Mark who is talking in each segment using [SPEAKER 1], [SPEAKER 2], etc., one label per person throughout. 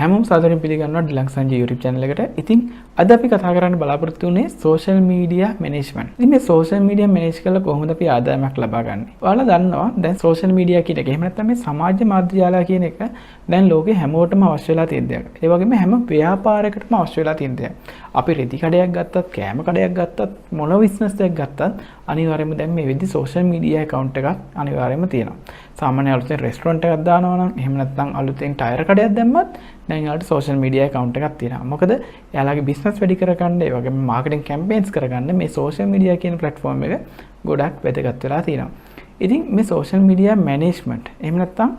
[SPEAKER 1] හැමෝම සාදරයෙන් පිළිගන්නවා ඩිලන් සංජය YouTube channel එකට. ඉතින් අද අපි කතා කරන්න බලාපොරොත්තු වෙන්නේ social media management. ඉතින් මේ social media manage කරලා කොහොමද අපි ආදායමක් ලබා ගන්න? ඔයාලා දන්නවා දැන් social media කියන එක. එහෙම නැත්නම් මේ සමාජ මාධ්‍ය ජාලා කියන එක දැන් ලෝකේ හැමෝටම අවශ්‍ය වෙලා තියෙන දෙයක්. ඒ වගේම හැම ව්‍යාපාරයකටම අවශ්‍ය වෙලා තියෙන දෙයක්. අපි රෙදි කඩයක් ගත්තත්, කෑම කඩයක් ගත්තත්, මොන business එකක් ගත්තත් අනිවාර්යයෙන්ම දැන් මේ වෙද්දි social media account එකක් අනිවාර්යයෙන්ම තියෙනවා. සාමාන්‍ය අලුතෙන් restaurant එකක් දානවා නම් එහෙම නැත්නම් අලුතෙන් tire කඩයක් දැම්මත් දැන් යාලට social media account එකක් තියෙනවා. මොකද යාලගේ business වැඩි කරගන්න, ඒ වගේම marketing campaigns කරගන්න මේ social media කියන platform එක ගොඩක් වැදගත් වෙලා තියෙනවා. ඉතින් මේ social media management එහෙම නැත්නම්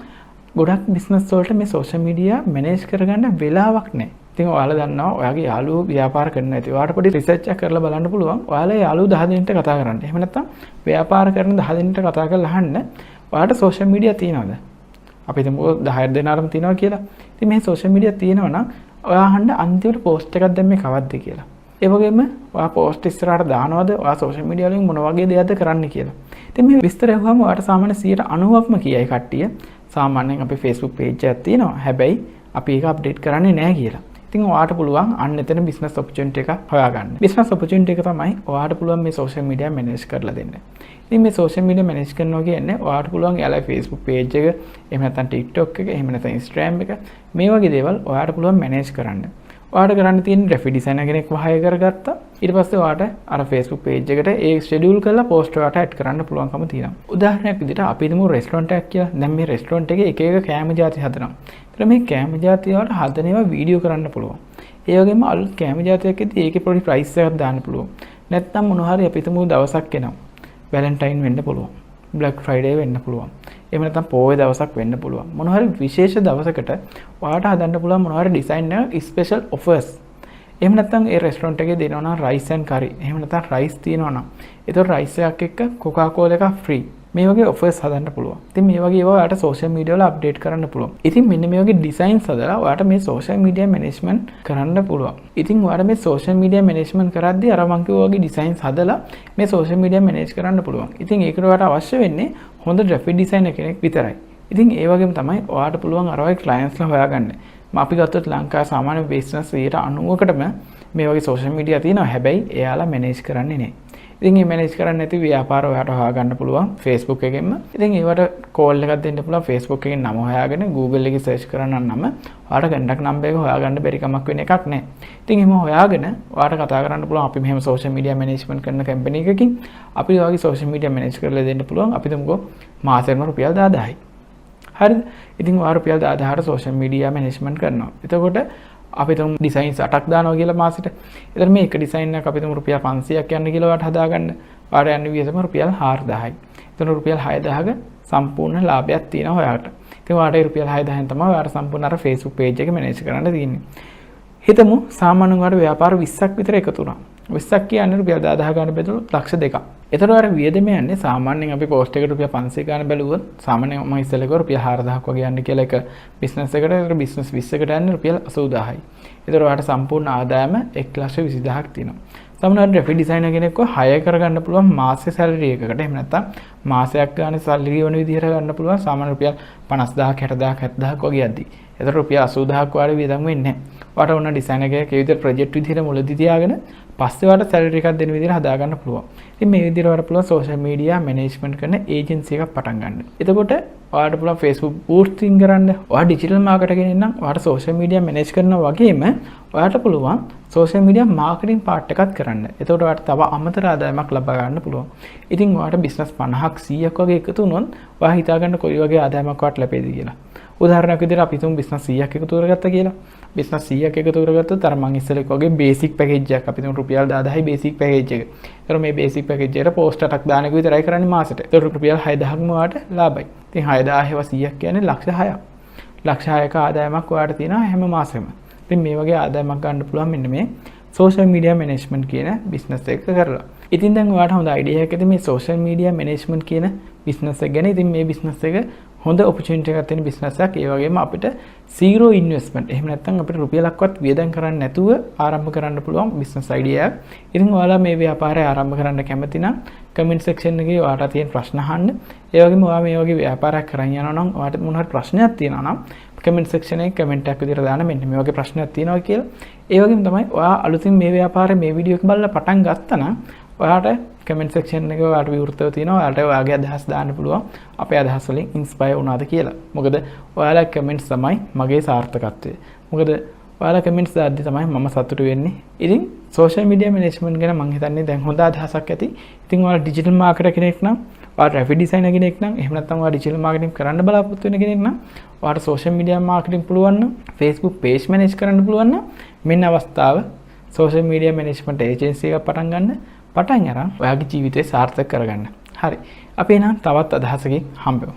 [SPEAKER 1] ගොඩක් business වලට මේ social media manage කරගන්න වෙලාවක් නැහැ. ඉතින් ඔයාලා දන්නවා ඔයාගේ යාළුවෝ ව්‍යාපාර කරන ඇති. ඔයාලට පොඩි රිසර්ච් එකක් කරලා බලන්න පුළුවන්. ඔයාලා යාළුවෝ 10 දෙනෙක්ට කතා කරන්න. එහෙම නැත්නම් ව්‍යාපාර කරන 10 දෙනෙක්ට කතා කරලා අහන්න ඔයාලට social media තියෙනවද? අපි හිතමු 10 දෙනාටම තියෙනවා කියලා. ඉතින් මේ social media තියෙනවා නම් ඔයා අහන්න අන්තිමට post එකක් දැම්මේ කවද්ද කියලා. ඒ වගේම ඔයා post ඉස්සරහට දානවද? ඔයා social media වලින් මොන වගේ දේවල්ද කරන්න කියලා. ඉතින් මේ විස්තර අහුවම ඔයාට සාමාන්‍ය 90%ක්ම කියයි කට්ටිය. සාමාන්‍යයෙන් අපේ Facebook page එකක් තියෙනවා. හැබැයි අපි ඒක update කරන්නේ නැහැ කියලා. ඉතින් ඔයාට පුළුවන් අන්න එතන business opportunity එකක් හොයාගන්න. business opportunity එක තමයි ඔයාට පුළුවන් මේ social media manage කරලා දෙන්න. ඉතින් මේ social media manage කරනවා කියන්නේ ඔයාට පුළුවන් යාළුවගේ Facebook page එක, එහෙම නැත්නම් TikTok එක, එහෙම නැත්නම් Instagram එක මේ වගේ දේවල් ඔයාට පුළුවන් manage කරන්න. ඔයාට කරන්න තියෙන graphic designer කෙනෙක්ව hire කරගත්තා. ඊට පස්සේ ඔයාට අර Facebook page එකට ඒ schedule කරලා post ඔයාට add කරන්න පුළුවන්කම තියෙනවා. උදාහරණයක් විදිහට අපි හිතමු restaurant එකක් කියලා. දැන් මේ restaurant එකේ එක එක කෑම ಜಾති හදනවා. ඒතර මේ කෑම ಜಾති වලට හදන ඒවා වීඩියෝ කරන්න පුළුවන්. ඒ වගේම අලුත් කෑම ಜಾතියකදී ඒකේ පොඩි price එකක් දාන්න පුළුවන්. නැත්නම් මොනවා හරි අපි හිතමු දවසක් එනවා. Valentine වෙන්න පුළුවන්. Black Friday වෙන්න පුළුවන්. එහෙම නැත්නම් පොයේ දවසක් වෙන්න පුළුවන්. මොනවා හරි විශේෂ දවසකට ඔයාට හදන්න පුළුවන් මොනවා හරි design එක special offers. එහෙම නැත්නම් ඒ restaurant එකේ දෙනවා නම් rice and curry. එහෙම නැත්නම් rice තියෙනවා නම් ඒතකොට rice එකක් එක්ක Coca-Cola එකක් free. මේ වගේ offers හදන්න පුළුවන්. ඉතින් මේ වගේ ඒවා ඔයාට social media වල update කරන්න පුළුවන්. ඉතින් මෙන්න මේ වගේ designs හදලා ඔයාට මේ social media management කරන්න පුළුවන්. ඉතින් ඔයාට මේ social media management කරද්දී අර මං කිව්වා වගේ designs හදලා මේ social media manage කරන්න පුළුවන්. ඉතින් ඒකට ඔයාට අවශ්‍ය වෙන්නේ හොඳ graphic designer කෙනෙක් විතරයි. ඉතින් ඒ වගේම තමයි ඔයාට පුළුවන් අර වගේ clients ලා හොයාගන්න. අපි ගත්තොත් ලංකාවේ සාමාන්‍ය business 90%කටම මේ වගේ social media තියෙනවා. හැබැයි එයාලා manage කරන්නේ නැහැ. ඉතින් මේ manage කරන්න නැති ව්‍යාපාර ඔයාට හොයාගන්න පුළුවන් Facebook එකෙන්ම. ඉතින් ඒවට call එකක් දෙන්න පුළුවන් Facebook එකෙන් නම හොයාගෙන Google එකේ search කරන නම ඔයාට contact number එක හොයාගන්න බැරි කමක් වෙන එකක් නැහැ. ඉතින් එහෙම හොයාගෙන ඔයාට කතා කරන්න පුළුවන් අපි මෙහෙම social media management කරන company එකකින් අපි ඔයාගේ social media manage කරලා දෙන්න පුළුවන්. අපි තුමුකෝ මාසෙකට රුපියල් 10000යි. හරිද? ඉතින් ඔයා රුපියල් 10000ට social media management කරනවා. එතකොට අපි තුමු ඩිසයින්ස් 8ක් දානවා කියලා මාසෙට. ඒතර මේ එක ඩිසයින් එකක් අපි තුමු රුපියල් 500ක් යන්න කියලා ඔයාට හදාගන්න. ඔයාට යන්න වියසම රුපියල් 4000යි. එතන රුපියල් 6000ක සම්පූර්ණ ලාභයක් තියෙනවා ඔයාට. ඉතින් ඔයාට ඒ රුපියල් 6000න් තමයි ඔයාට සම්පූර්ණ අර Facebook page එක manage කරන්න තියෙන්නේ. හිතමු සාමාන්‍යයෙන් ඔයාට ව්‍යාපාර 20ක් විතර එකතු වුණා. 20ක් කියන්නේ රුපියල් 10000 ගන්න බෙදුණොත් ලක්ෂ 2ක්. එතකොට ඔයාට වියදම යන්නේ සාමාන්‍යයෙන් අපි post එකට රුපියල් 500 ගන්න බැලුවොත් සාමාන්‍යයෙන් මම ඉස්සෙල්ලා කිව්වා රුපියල් 4000ක් වගේ යන්න කියලා එක business එකට. ඒතර business 20කට යන්නේ රුපියල් 80000යි. ඒතර ඔයාට සම්පූර්ණ ආදායම 120000ක් තියෙනවා. සමහරවිට graphic designer කෙනෙක්ව hire කරගන්න පුළුවන් මාසෙ salary එකකට. එහෙම නැත්නම් මාසයක් ගන්න salary වන විදිහට ගන්න පුළුවන් සාමාන්‍ය රුපියල් 50000ක් 60000ක් 70000ක් වගේ යද්දි. ඒතර රුපියල් 80000ක් වාර වියදම් වෙන්නේ නැහැ. ඔයාට ඕන designer කෙනෙක් ඒ විදිහට project විදිහට මුලදී තියාගෙන පස්සේ ඔයාට salary එකක් දෙන විදිහට හදා ගන්න පුළුවන්. ඉතින් මේ විදිහට ඔයාට පුළුවන් social media management කරන agency එකක් පටන් ගන්න. එතකොට ඔයාට පුළුවන් Facebook boosting කරන්න. ඔයා digital marketer කෙනෙක් නම් ඔයාට social media manage කරනවා වගේම ඔයාට පුළුවන් social media marketing part එකක් කරන්න. එතකොට ඔයාට තව අමතර ආදායමක් ලබා ගන්න පුළුවන්. ඉතින් ඔයාට business 50ක් 100ක් වගේ එකතු වුණොත් ඔයා හිතා ගන්න කොයි වගේ ආදායමක් ඔයාට ලැබෙයිද කියලා. උදාහරණයක් විදිහට අපි තුමු business 100ක් එකතු කරගත්තා කියලා. business 100ක් එකතු කරගත්තොත් අර මං ඉස්සෙල්ලා වගේ basic package එකක් අපි තුමු රුපියල් 10000යි basic package එක. ඒතර මේ basic package එකට post 8ක් දාන එක විතරයි කරන්නේ මාසෙට. ඒතර රුපියල් 6000ක්ම ඔයාට ලාභයි. ඉතින් 6000 100ක් කියන්නේ ලක්ෂ 6ක්. ලක්ෂ 6ක ආදායමක් ඔයාට තියෙනවා හැම මාසෙම. ඉතින් මේ වගේ ආදායමක් ගන්න පුළුවන් මෙන්න මේ social media management කියන business එක කරලා. ඉතින් දැන් ඔයාට හොඳ idea එකක් ඇති මේ social media management කියන business එක ගැන. ඉතින් මේ business එක හොඳ opportunity එකක් තියෙන business එකක්. ඒ වගේම අපිට zero investment. එහෙම නැත්නම් අපිට රුපියලක්වත් වියදම් කරන්න නැතුව ආරම්භ කරන්න පුළුවන් business idea එකක්. ඉතින් ඔයාලා මේ ව්‍යාපාරය ආරම්භ කරන්න කැමති නම් comment section එකේ ඔයාලට තියෙන ප්‍රශ්න අහන්න. ඒ වගේම ඔයා මේ වගේ ව්‍යාපාරයක් කරන් යනවා නම් ඔයාලට මොන හරි ප්‍රශ්නයක් තියෙනවා නම් කමෙන්ට් සෙක්ෂන් එකේ කමෙන්ට් එකක් විදිහට දාන්න මෙන්න මේ වගේ ප්‍රශ්නයක් තියෙනවා කියලා. ඒ වගේම තමයි ඔයා අලුතින් මේ ව්‍යාපාරේ මේ වීඩියෝ එක බලලා පටන් ගත්තා නම් ඔයාට කමෙන්ට් සෙක්ෂන් එකේ ඔයාට විවෘතව තියෙනවා. ඔයාට ඔයාගේ අදහස් දාන්න පුළුවන්. අපේ අදහස් වලින් ඉන්ස්පයර් වුණාද කියලා. මොකද ඔයාලා කමෙන්ට්ස් තමයි මගේ සාර්ථකත්වය. මොකද ඔයාලා කමෙන්ට්ස් දාද්දි තමයි මම සතුටු වෙන්නේ. ඉතින් සෝෂල් මීඩියා මැනේජ්මන්ට් ගැන මම හිතන්නේ දැන් හොඳ අදහසක් ඇති. ඉතින් ඔයාලා ඩිජිටල් මාකටර් කෙනෙක් නම්, ඔයාලා ග්‍රැෆික් ඩිසයිනර් කෙනෙක් නම්, එහෙම නැත්නම් ඔයාලා ඩිජිටල් මාකටිං කරන්න බලාපොරොත්තු වෙන කෙනෙක් නම්, ඔයාලා සෝෂල් මීඩියා මාකටිං පුළුවන් නම්, Facebook page manage කරන්න පුළුවන් නම් මෙන්න අවස්ථාව. සෝෂල් මීඩියා මැනේජ්මන්ට් ඒජන්සි එකක් පටන් අරන් ඔයාගේ ජීවිතේ සාර්ථක කරගන්න. හරි. අපි එහෙනම් තවත් අදහසකින් හම්බෙමු.